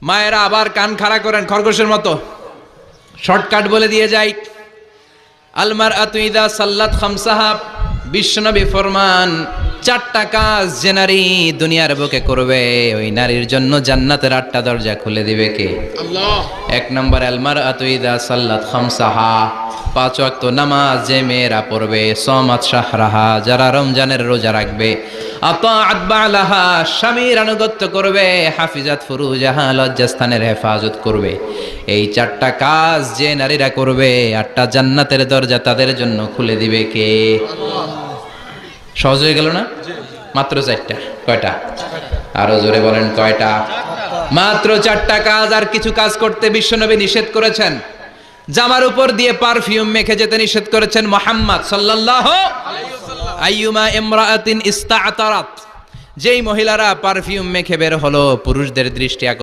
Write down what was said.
মায়েরা আবার কান খাড়া করেন খরগোশের মতো, শর্টকাট বলে দিয়ে যাই। আলমার আতুইদা সাল্লাত খামসাহা, বিশ্বনবী ফরমান, চারটা কাজ যে নারী দুনিয়ার বুকে করবে ওই নারীর জন্য জান্নাতের 8টা দরজা খুলে দিবে কে? আল্লাহ। 1 নম্বর আলমার আতুইদা সাল্লাত খামসাহা, 5 ওয়াক্ত নামাজ যে মেয়েরা পড়বে, সমাত শাহরাহা, যারা রমজানের রোজা রাখবে, আতাআত বালাহা, স্বামীর আনুগত্য করবে, হাফিজাত ফুরুজাহা, লজ্জাস্থানের হেফাজত করবে। এই 4টা কাজ যে নারীরা করবে 8টা জান্নাতের দরজা তাদের জন্য খুলে দিবে কে? সহজ হয়ে গেল না? মাত্র 4টা। কয়টা? আরো জোরে বলেন কয়টা? মাত্র 4টা কাজ। আর কিছু কাজ করতে বিশ্বনবী নিষেধ করেছেন। জামার উপর দিয়ে পারফিউম মেখে যেতে নিষেধ করেছেন মুহাম্মদ সাল্লাল্লাহু আলাইহি ওয়াসাল্লাম। আইয়ুমা ইমরাআতিন ইস্তাআতারাত, যেই মহিলারা পারফিউম মেখে বের হলো পুরুষদের দৃষ্টি